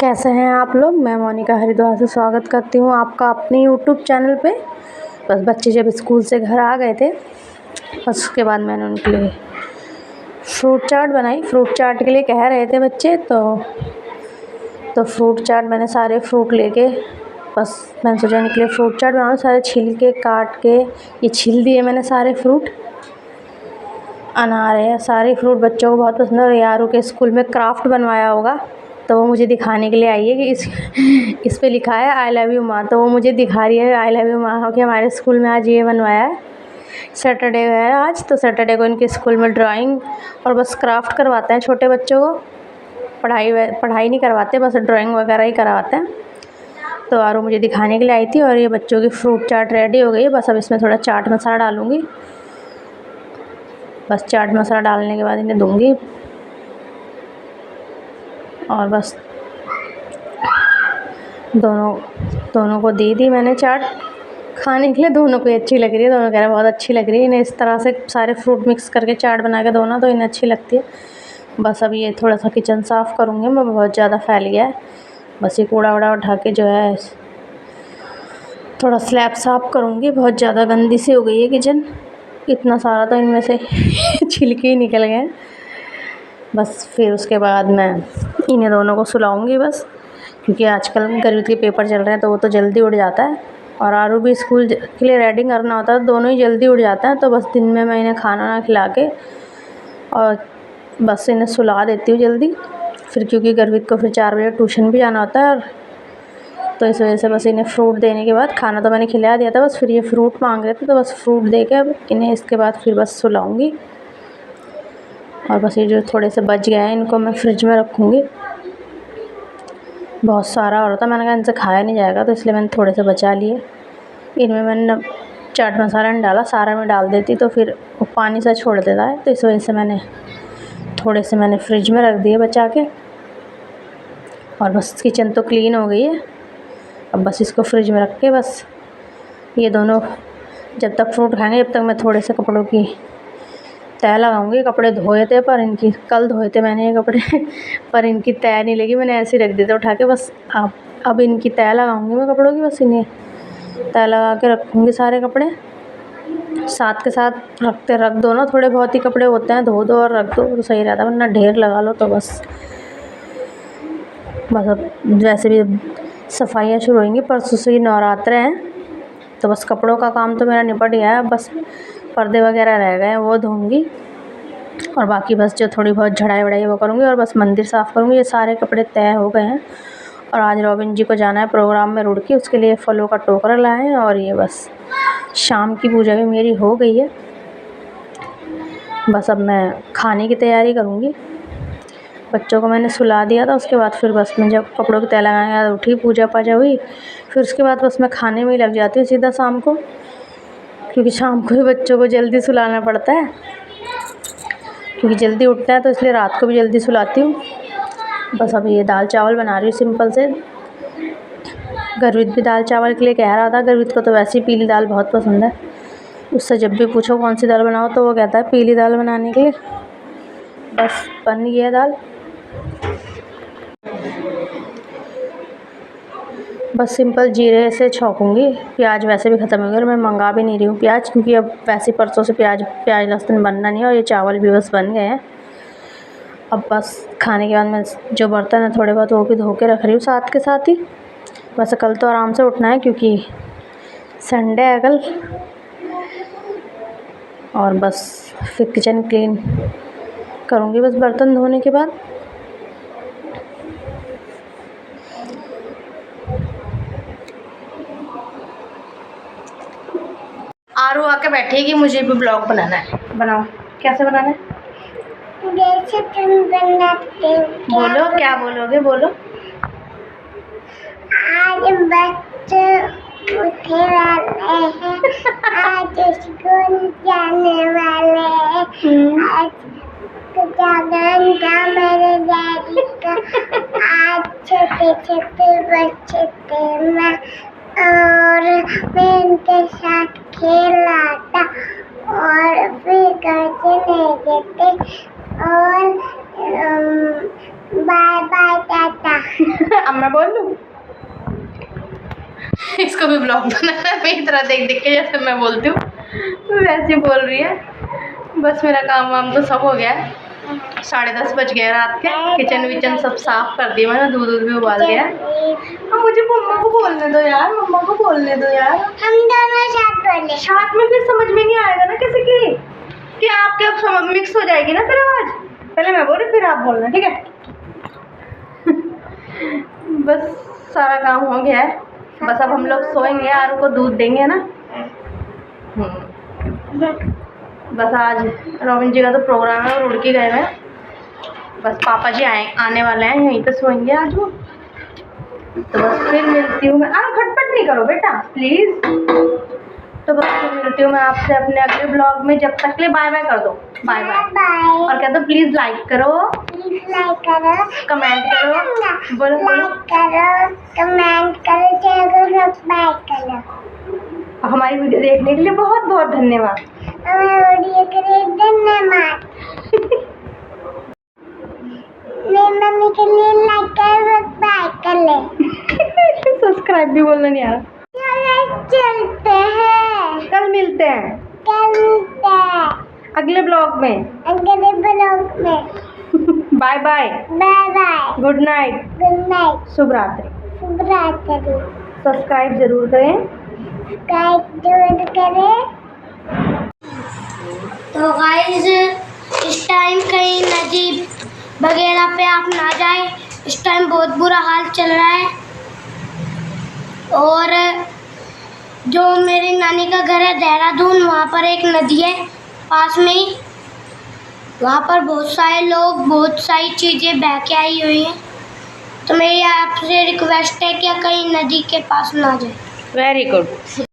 कैसे हैं आप लोग। मैं मोनिका हरिद्वार से स्वागत करती हूँ आपका अपने यूट्यूब चैनल पे। बस बच्चे जब स्कूल से घर आ गए थे, बस उसके बाद मैंने उनके लिए फ्रूट चाट बनाई। फ्रूट चाट के लिए कह रहे थे बच्चे, तो फ्रूट चाट मैंने सारे फ्रूट लेके बस मैंने सोचा इनके लिए फ्रूट चाट बनाऊँ। सारे छील के काट के ये छील दिए मैंने सारे फ्रूट। अनार है, सारे फ्रूट बच्चों को बहुत पसंद है। और यारों के स्कूल में क्राफ्ट बनवाया होगा, तो वो मुझे दिखाने के लिए आई है कि इस पे लिखा है आई लव यू माँ। तो वो मुझे दिखा रही है आई लव यू माँ कि हमारे स्कूल में आज ये बनवाया है। सैटरडे है आज, तो सैटरडे को इनके स्कूल में ड्राइंग और बस क्राफ्ट करवाते हैं छोटे बच्चों को। पढ़ाई नहीं करवाते, बस ड्राइंग वगैरह ही करवाते हैं। तो आरू मुझे दिखाने के लिए आई थी। और ये बच्चों की फ्रूट चाट रेडी हो गई है। बस अब इसमें थोड़ा चाट मसाला डालूँगी। बस चाट मसाला डालने के बाद इन्हें दूँगी और बस दोनों को दे दी मैंने चाट खाने के लिए। दोनों को अच्छी लग रही है, दोनों कह रहे हैं बहुत अच्छी लग रही है। इन्हें इस तरह से सारे फ्रूट मिक्स करके चाट बना के दो ना, तो इन्हें अच्छी लगती है। बस अब ये थोड़ा सा किचन साफ़ करूँगी मैं, बहुत ज़्यादा फैल गया है। बस ये कूड़ा वूड़ा उठा के जो है थोड़ा स्लैब साफ़ करूँगी। बहुत ज़्यादा गंदी सी हो गई है किचन। इतना सारा तो इनमें से छिलके ही निकल गए। बस फिर उसके बाद मैं इन्हें दोनों को सुलाऊंगी बस, क्योंकि आजकल गर्मी के पेपर चल रहे हैं, तो वो तो जल्दी उठ जाता है। और आरू भी स्कूल के लिए रेडी करना होता है, दोनों ही जल्दी उठ जाते हैं। तो बस दिन में मैं इन्हें खाना ना खिला के और बस इन्हें सुला देती हूँ जल्दी। फिर क्योंकि गर्वित को फिर 4 बजे ट्यूशन भी जाना होता है, और तो इस वजह से बस इन्हें फ्रूट देने के बाद, खाना तो मैंने खिला दिया था, बस फिर ये फ्रूट मांग रहे थे, तो बस फ्रूट दे के अब इन्हें इसके बाद फिर बस सुलाऊँगी। और बस ये जो थोड़े से बच गए हैं इनको मैं फ्रिज में रखूँगी। बहुत सारा हो रहा था, मैंने कहा इनसे खाया नहीं जाएगा, तो इसलिए मैंने थोड़े से बचा लिए। इनमें मैंने चाट मसाला नहीं डाला, सारा में डाल देती तो फिर वो पानी सा छोड़ देता है, तो इस वजह से थोड़े से मैंने फ्रिज में रख दिए बचा के। और बस किचन तो क्लीन हो गई है। अब बस इसको फ्रिज में रख के बस ये दोनों जब तक फ्रूट खाएंगे, जब तक मैं थोड़े से कपड़ों की तह लगाऊंगी। कपड़े धोए थे, पर इनकी कल धोए थे मैंने ये कपड़े पर इनकी तह नहीं लगी, मैंने ऐसे ही रख दिए थे उठा के। बस अब इनकी तह लगाऊंगी मैं कपड़ों की। बस इन्हें तह लगा के रखूँगी सारे कपड़े साथ के साथ रख दो ना। थोड़े बहुत ही कपड़े होते हैं, धो दो और रख दो तो सही रहता है, वरना ढेर लगा लो तो बस अब वैसे भी सफाइयाँ शुरू होंगी। परसों से ही नवरात्र हैं, तो बस कपड़ों का काम तो मेरा निपट गया है। बस पर्दे वगैरह रह गए हैं, वो धोऊंगी। और बाकी बस जो थोड़ी बहुत झड़ाई वड़ाई वो करूँगी। और बस मंदिर साफ़ करूँगी। ये सारे कपड़े तय हो गए हैं। और आज रॉबिन जी को जाना है प्रोग्राम में रुड़की, उसके लिए फलों का टोकरा लाए हैं। और ये बस शाम की पूजा भी मेरी हो गई है। बस अब मैं खाने की तैयारी करूँगी। बच्चों को मैंने सुला दिया था, उसके बाद फिर बस मैं जब कपड़ों की तय लगाने के बाद उठी, पूजा पाजा हुई, फिर उसके बाद बस मैं खाने में ही लग जाती हूँ सीधा शाम को, क्योंकि शाम को ही बच्चों को जल्दी सुलाना पड़ता है, क्योंकि जल्दी उठता है, तो इसलिए रात को भी जल्दी सुलाती हूँ। बस अभी ये दाल चावल बना रही हूँ सिंपल से। गर्वित भी दाल चावल के लिए कह रहा था। गर्वित को तो वैसे ही पीली दाल बहुत पसंद है। उससे जब भी पूछो कौन सी दाल बनाओ, तो वो कहता है पीली दाल बनाने के लिए। बस बन गई है दाल। बस सिंपल जीरे से छौंकूँगी। प्याज वैसे भी ख़त्म हो गया और मैं मंगा भी नहीं रही हूँ प्याज, क्योंकि अब वैसे परसों से प्याज लहसुन बनना नहीं है। और ये चावल भी बस बन गए हैं। अब बस खाने के बाद मैं जो बर्तन है थोड़े बहुत वो भी धो के रख रही हूँ साथ के साथ ही। वैसे कल तो आराम से उठना है, क्योंकि संडे है कल। और बस फिर किचन क्लीन करूँगी बस बर्तन धोने के बाद। आरू आके बैठेगी, मुझे भी ब्लॉग बनाना है। बनाओ, कैसे बनाना है? जैसे तुम बनाते हो। बोलो, क्या बोलोगे? बोलो। आज बच्चे उठे वाले हैं, आज स्कूल जाने वाले हैं, आज जागरण था मेरे डैडी का। आज छोटे छोटे बच्चे थे मैं, और मैं उनके साथ खेला था, और फिर घर चले गए थे। और बाय बाय टाटा। अब मैं बोल लूँ? इसको भी ब्लॉग बनाना है मेरी तरह, देख देख के जैसे मैं बोलती हूँ वैसे बोल रही है। बस मेरा काम वाम तो सब हो गया है, 10:30 बज गए रात के। किचन विचन सब साफ कर दिया मैंने, दूध भी उबाल दिया। अब मुझे मम्मा को बोलने दो यार, मम्मा को बोलने दो यार। हम दोनों साथ बोले। साथ में फिर समझ में नहीं आएगा ना किसी की, कि आपके अब समझ मिक्स हो जाएगी ना फिर आवाज। पहले मैं बोल रही फिर आप बोलना, ठीक है? बस सारा काम हो गया है, बस अब हम लोग सोएंगे, आरू को दूध देंगे ना। बस आज रोबिन जी का तो प्रोग्राम है, वो रुड़की गए हैं। बस पापा जी आने वाले हैं, यहीं पे सोएंगे आज वो। तो बस फिर मिलती हूँ मैं। खटपट नहीं करो बेटा प्लीज़। तो बस फिर मिलती हूँ मैं आपसे अपने अगले ब्लॉग में। जब तक के लिए बाय बाय कर दो, बाय बाय। बाय। और कह दो प्लीज़ लाइक करो, प्लीज लाइक करो, कमेंट करो, बोलो लाइक करो, कमेंट करो, चैनल को सब्सक्राइब करो। हमारी वीडियो देखने के लिए बहुत बहुत धन्यवाद। हमारी वीडियो के लिए धन्यवाद। मेरी मम्मी के लिए लाइक कर, सब्सक्राइब कर ले। सब्सक्राइब भी बोलना नहीं आ रहा। चलते हैं, कल मिलते हैं अगले ब्लॉग में, अगले ब्लॉग में। Bye bye, bye bye, good night, good night, शुभ रात्रि। शुभ रात्रि। सब्सक्राइब जरूर करें, सब्सक्राइब जरूर करें। तो गाइस इस टाइम कहीं नदी वगैरह पे आप ना जाएं, इस टाइम बहुत बुरा हाल चल रहा है। और जो मेरी नानी का घर है देहरादून, वहाँ पर एक नदी है पास में ही, वहाँ पर बहुत सारे लोग, बहुत सारी चीज़ें बह के आई हुई हैं। तो मेरी आपसे रिक्वेस्ट है कि कहीं नदी के पास ना जाए। Very good.